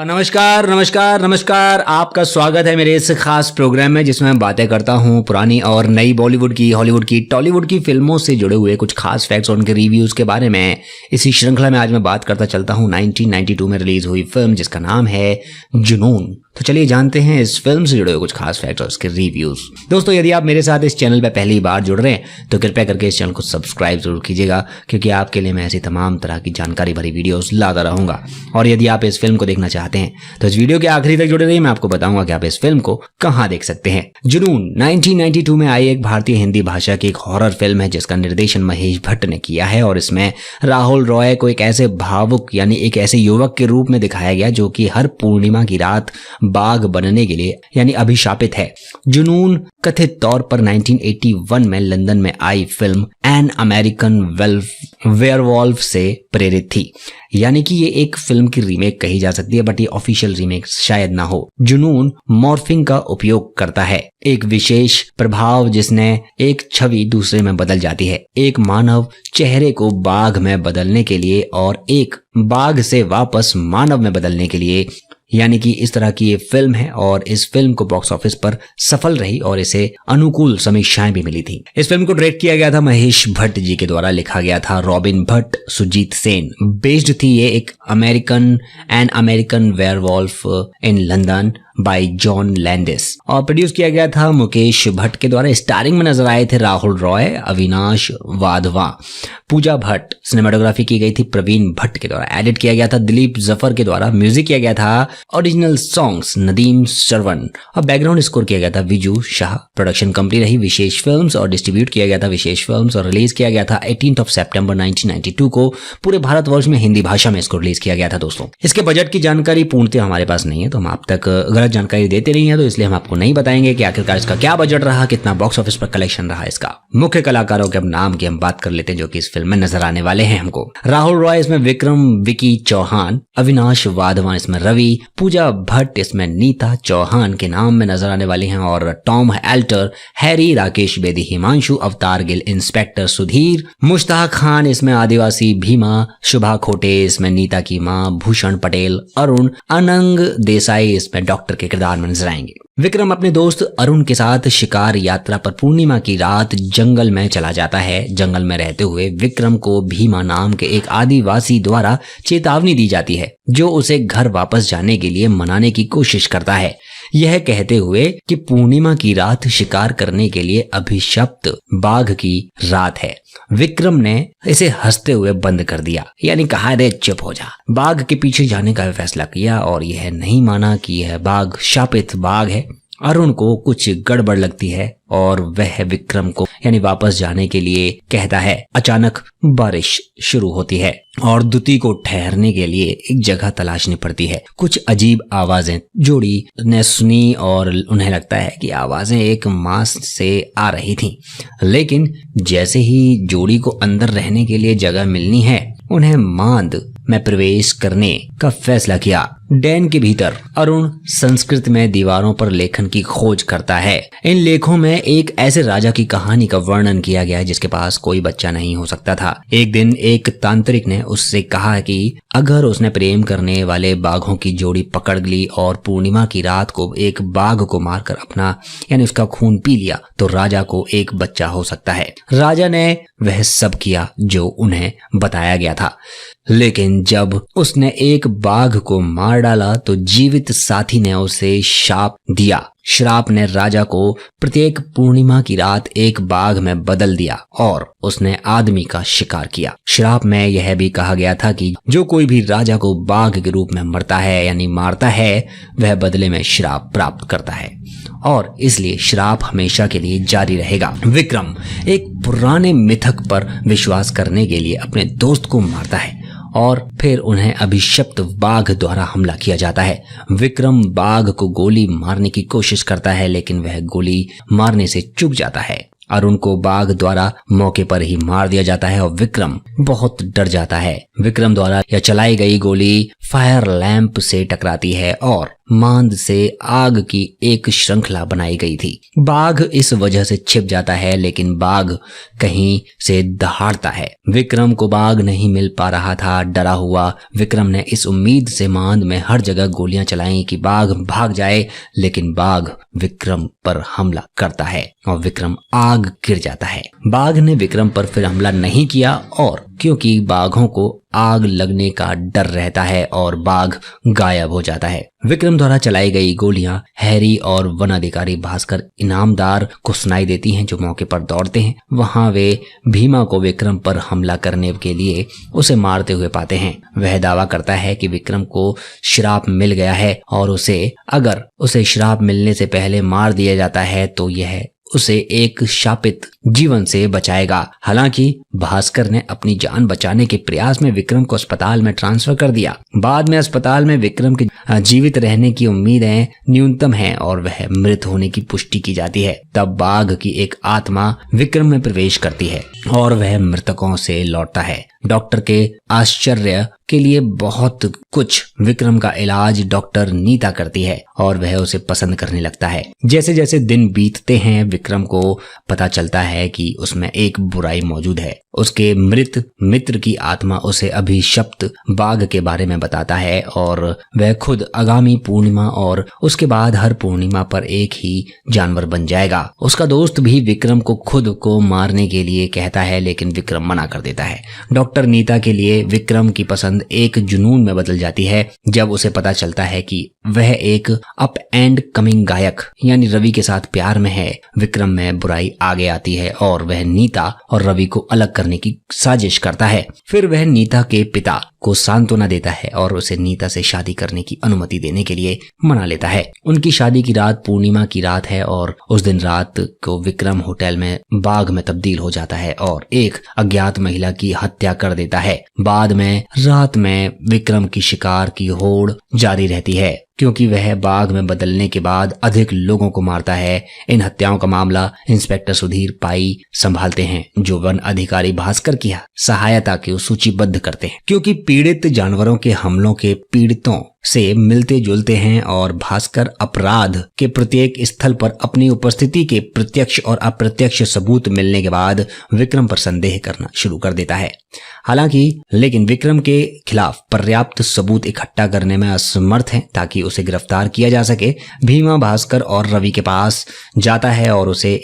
नमस्कार नमस्कार नमस्कार। आपका स्वागत है मेरे इस खास प्रोग्राम में जिसमें मैं बातें करता हूं पुरानी और नई बॉलीवुड की, हॉलीवुड की, टॉलीवुड की फिल्मों से जुड़े हुए कुछ खास फैक्ट्स और उनके रिव्यूज के बारे में। इसी श्रृंखला में आज मैं बात करता चलता हूं 1992 में रिलीज हुई फिल्म जिसका नाम है जुनून। तो चलिए जानते हैं इस फिल्म से जुड़े हुए कुछ खास फैक्ट्स और उसके रिव्यूज। दोस्तों, यदि आप मेरे साथ इस चैनल पर पहली बार जुड़ रहे हैं तो कृपया करके इस चैनल को सब्सक्राइब जरूर कीजिएगा, क्योंकि आपके लिए मैं ऐसी तमाम तरह की जानकारी भरी वीडियोस लाता रहूंगा। और यदि आप इस फिल्म को देखना चाहते हैं तो इस वीडियो के आखिरी तक जुड़े रहिए। मैं आपको बताऊंगा कि आप इस फिल्म को कहां देख सकते हैं। जुनून 1992 में आई एक भारतीय हिंदी भाषा की एक हॉरर फिल्म है जिसका निर्देशन महेश भट्ट ने किया है। और इसमें राहुल रॉय को एक ऐसे भावुक यानी एक ऐसे युवक के रूप में दिखाया गया जो कि हर पूर्णिमा की रात बाघ बनने के लिए यानी अभिशापित है। जुनून कथित तौर पर 1981 में लंदन में आई फिल्म एन अमेरिकन वेयरवॉल्फ से प्रेरित थी, यानी कि ये एक फिल्म की रीमेक कही जा सकती है, बट ये ऑफिशियल रीमेक शायद ना हो। जुनून मॉर्फिंग का उपयोग करता है, एक विशेष प्रभाव जिसने एक छवि दूसरे में बदल जाती है। एक मानव चेहरे को बाघ में बदलने के लिए और एक बाघ से वापस मानव में बदलने के लिए, यानी कि इस तरह की ये फिल्म है। और इस फिल्म को बॉक्स ऑफिस पर सफल रही और इसे अनुकूल समीक्षाएं भी मिली थी। इस फिल्म को डायरेक्ट किया गया था महेश भट्ट जी के द्वारा, लिखा गया था रॉबिन भट्ट, सुजीत सेन। बेस्ड थी ये एक American werewolf in London by John Landis, और प्रोड्यूस किया गया था मुकेश भट्ट के द्वारा। स्टारिंग में नजर आए थे राहुल रॉय, अविनाश वाधवा, पूजा भट्ट। सिनेमाटोग्राफी की गई थी प्रवीण भट्ट के द्वारा। एडिट किया गया था दिलीप जफर के द्वारा। म्यूजिक किया गया था ओरिजिनल सॉन्ग्स नदीम श्रवण, और बैकग्राउंड स्कोर किया गया था विजू शाह। प्रोडक्शन कंपनी रही विशेष फिल्म्स और डिस्ट्रीब्यूट किया गया था विशेष फिल्म्स, और रिलीज किया गया था 18 सितंबर 1992 को। पूरे भारतवर्ष में हिंदी भाषा में इसको रिलीज किया गया था। दोस्तों, इसके बजट की जानकारी पूर्णतः हमारे पास नहीं है, तो हम आप तक गलत जानकारी देते नहीं है, तो इसलिए हम आपको नहीं बताएंगे कि आखिरकार इसका क्या बजट रहा, कितना बॉक्स ऑफिस पर कलेक्शन रहा इसका। मुख्य कलाकारों के अब नाम की हम बात कर लेते हैं जो कि इस फिल्म में नजर आने वाले हैं हमको। राहुल रॉय इसमें विक्रम विकी चौहान, अविनाश वाधवान इसमें रवि, पूजा भट्ट इसमें नीता चौहान के नाम में नजर आने वाली हैं, और Tom alter, Harry, Rakesh Bedi, Himanshu, अवतार गिल, इंस्पेक्टर सुधीर, मुश्ताक खान इसमें आदिवासी भीमा, शुभा खोटे इसमें नीता की मां, भूषण पटेल, अरुण, अनंग देसाई इसमें डॉक्टर के किरदार में नजर आएंगे। विक्रम अपने दोस्त अरुण के साथ शिकार यात्रा पर पूर्णिमा की रात जंगल में चला जाता है। जंगल में रहते हुए विक्रम को भीमा नाम के एक आदिवासी द्वारा चेतावनी दी जाती है जो उसे घर वापस जाने के लिए मनाने की कोशिश करता है, यह कहते हुए कि पूर्णिमा की रात शिकार करने के लिए अभिशप्त बाघ की रात है। विक्रम ने इसे हंसते हुए बंद कर दिया, यानी कहा रे चुप हो जा। बाघ के पीछे जाने का फैसला किया और यह नहीं माना कि यह बाघ शापित बाघ है। अरुण को कुछ गड़बड़ लगती है और वह विक्रम को यानी वापस जाने के लिए कहता है। अचानक बारिश शुरू होती है और दुती को ठहरने के लिए एक जगह तलाशनी पड़ती है। कुछ अजीब आवाजें जोड़ी ने सुनी और उन्हें लगता है कि आवाजें एक मांस से आ रही थीं, लेकिन जैसे ही जोड़ी को अंदर रहने के लिए जगह मिलनी है, उन्हें मांद में प्रवेश करने का फैसला किया। डैन के भीतर अरुण संस्कृत में दीवारों पर लेखन की खोज करता है। इन लेखों में एक ऐसे राजा की कहानी का वर्णन किया गया है जिसके पास कोई बच्चा नहीं हो सकता था। एक दिन एक तांत्रिक ने उससे कहा कि अगर उसने प्रेम करने वाले बाघों की जोड़ी पकड़ ली और पूर्णिमा की रात को एक बाघ को मारकर अपना यानी उसका खून पी लिया तो राजा को एक बच्चा हो सकता है। राजा ने वह सब किया जो उन्हें बताया गया था, लेकिन जब उसने एक बाघ को मार डाला तो जीवित साथी ने उसे शाप दिया। श्राप ने राजा को प्रत्येक पूर्णिमा की रात एक बाघ में बदल दिया और उसने आदमी का शिकार किया। श्राप में यह भी कहा गया था कि जो कोई भी राजा को बाघ के रूप में मरता है यानी मारता है, वह बदले में श्राप प्राप्त करता है और इसलिए श्राप हमेशा के लिए जारी रहेगा। विक्रम एक पुराने मिथक पर विश्वास करने के लिए अपने दोस्त को मारता है और फिर उन्हें अभिशप्त बाघ द्वारा हमला किया जाता है। विक्रम बाघ को गोली मारने की कोशिश करता है, लेकिन वह गोली मारने से चूक जाता है। अरुण को बाघ द्वारा मौके पर ही मार दिया जाता है और विक्रम बहुत डर जाता है। विक्रम द्वारा यह चलाई गई गोली फायर लैंप से टकराती है और मांद से आग की एक श्रृंखला बनाई गई थी। बाघ इस वजह से छिप जाता है, लेकिन बाघ कहीं से दहाड़ता है। विक्रम को बाघ नहीं मिल पा रहा था। डरा हुआ विक्रम ने इस उम्मीद से मांद में हर जगह गोलियां चलाई कि बाघ भाग जाए, लेकिन बाघ विक्रम पर हमला करता है और विक्रम आग गिर जाता है। बाघ ने विक्रम पर फिर हमला नहीं किया, और क्योंकि बाघों को आग लगने का डर रहता है और बाघ गायब हो जाता है। विक्रम द्वारा चलाई गई गोलियां हैरी और वन अधिकारी भास्कर इनामदार को सुनाई देती हैं, जो मौके पर दौड़ते हैं। वहां वे भीमा को विक्रम पर हमला करने के लिए उसे मारते हुए पाते हैं। वह दावा करता है कि विक्रम को श्राप मिल गया है और अगर उसे श्राप मिलने से पहले मार दिया जाता है तो यह उसे एक शापित जीवन से बचाएगा। हालांकि भास्कर ने अपनी जान बचाने के प्रयास में विक्रम को अस्पताल में ट्रांसफर कर दिया। बाद में अस्पताल में विक्रम के जीवित रहने की उम्मीदें न्यूनतम हैं और वह मृत होने की पुष्टि की जाती है। तब बाघ की एक आत्मा विक्रम में प्रवेश करती है और वह मृतकों से लौटता है। डॉक्टर के आश्चर्य के लिए बहुत कुछ विक्रम का इलाज डॉक्टर नीता करती है और वह उसे पसंद करने लगता है। जैसे जैसे दिन बीतते हैं, विक्रम को पता चलता है कि उसमें एक बुराई मौजूद है। उसके मृत मित्र की आत्मा उसे अभिशप्त बाघ के बारे में बताता है और वह खुद आगामी पूर्णिमा और उसके बाद हर पूर्णिमा पर एक ही जानवर बन जाएगा। उसका दोस्त भी विक्रम को खुद को मारने के लिए कहता है, लेकिन विक्रम मना कर देता है। डॉक्टर नीता के लिए विक्रम की पसंद एक जुनून में बदल जाती है जब उसे पता चलता है कि वह एक अप एंड कमिंग गायक यानी रवि के साथ प्यार में है। विक्रम में बुराई आगे आती है और वह नीता और रवि को अलग करने की साजिश करता है। फिर वह नीता के पिता को सांत्वना देता है और उसे नीता से शादी करने की अनुमति देने के लिए मना लेता है। उनकी शादी की रात पूर्णिमा की रात है और उस दिन रात को विक्रम होटल में बाघ में तब्दील हो जाता है और एक अज्ञात महिला की हत्या कर देता है। बाद में रात में विक्रम की शिकार की होड़ जारी रहती है क्योंकि वह बाघ में बदलने के बाद अधिक लोगों को मारता है। इन हत्याओं का मामला इंस्पेक्टर सुधीर पाई संभालते हैं, जो वन अधिकारी भास्कर की सहायता को सूचीबद्ध करते हैं। क्योंकि पीड़ित जानवरों के हमलों के पीड़ितों से मिलते जुलते हैं और भास्कर अपराध के प्रत्येक स्थल पर अपनी उपस्थिति के प्रत्यक्ष और अप्रत्यक्ष सबूत मिलने के बाद विक्रम पर संदेह करना शुरू कर देता है। लेकिन विक्रम के खिलाफ पर्याप्त सबूत इकट्ठा करने में असमर्थ है ताकि उसे गिरफ्तार किया जा सके। भीमा भास्कर और रवि के पास जाता है और उसे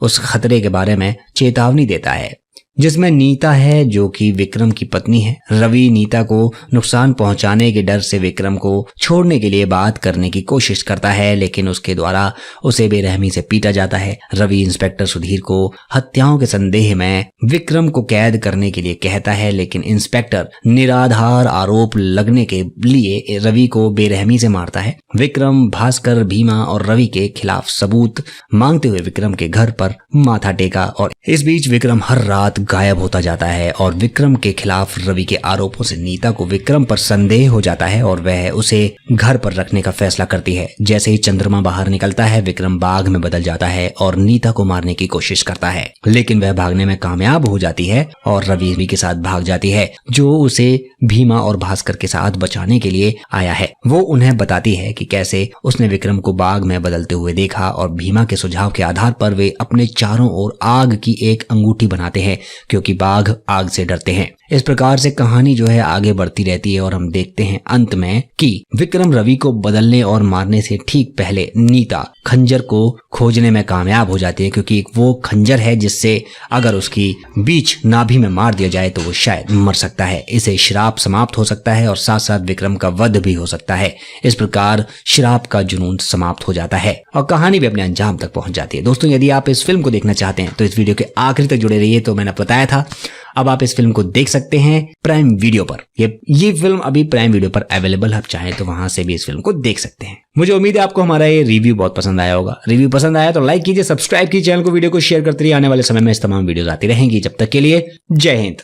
उस खतरे के बारे में चेतावनी देता है जिसमें नीता है, जो कि विक्रम की पत्नी है। रवि नीता को नुकसान पहुंचाने के डर से विक्रम को छोड़ने के लिए बात करने की कोशिश करता है, लेकिन उसके द्वारा उसे बेरहमी से पीटा जाता है। रवि इंस्पेक्टर सुधीर को हत्याओं के संदेह में विक्रम को कैद करने के लिए कहता है, लेकिन इंस्पेक्टर निराधार आरोप लगने के लिए रवि को बेरहमी से मारता है। विक्रम भास्कर भीमा और रवि के खिलाफ सबूत मांगते हुए विक्रम के घर पर माथा टेका और इस बीच विक्रम हर रात गायब होता जाता है और विक्रम के खिलाफ रवि के आरोपों से नीता को विक्रम पर संदेह हो जाता है और वह उसे घर पर रखने का फैसला करती है। जैसे ही चंद्रमा बाहर निकलता है, विक्रम बाघ में बदल जाता है और नीता को मारने की कोशिश करता है, लेकिन वह भागने में कामयाब हो जाती है और रवि के साथ भाग जाती है, जो उसे भीमा और भास्कर के साथ बचाने के लिए आया है। वो उन्हें बताती है कि कैसे उसने विक्रम को बाघ में बदलते हुए देखा और भीमा के सुझाव के आधार पर वे अपने चारों ओर आग की एक अंगूठी बनाते हैं क्योंकि बाघ आग से डरते हैं। इस प्रकार से कहानी जो है आगे बढ़ती रहती है और हम देखते हैं अंत में कि विक्रम रवि को बदलने और मारने से ठीक पहले नीता खंजर को खोजने में कामयाब हो जाती है, क्योंकि वो खंजर है जिससे अगर उसकी बीच नाभि में मार दिया जाए तो वो शायद मर सकता है। इसे श्राप समाप्त हो सकता है और साथ साथ विक्रम का वध भी हो सकता है। इस प्रकार श्राप का जुनून समाप्त हो जाता है और कहानी भी अपने अंजाम तक पहुंच जाती है। दोस्तों, यदि आप इस फिल्म को देखना चाहते हैं तो इस वीडियो के आखिरी तक जुड़े रहिए। तो मैंने बताया था, अब आप इस फिल्म को देख सकते हैं प्राइम वीडियो पर। ये फिल्म अभी प्राइम वीडियो पर अवेलेबल है, आप चाहें तो वहां से भी इस फिल्म को देख सकते हैं। मुझे उम्मीद है आपको हमारा ये रिव्यू बहुत पसंद आया होगा। रिव्यू पसंद आया तो लाइक कीजिए, सब्सक्राइब कीजिए चैनल को, वीडियो को शेयर करते रहिए। आने वाले समय में इस तमाम वीडियोस आती रहेंगी। जब तक के लिए जय हिंद।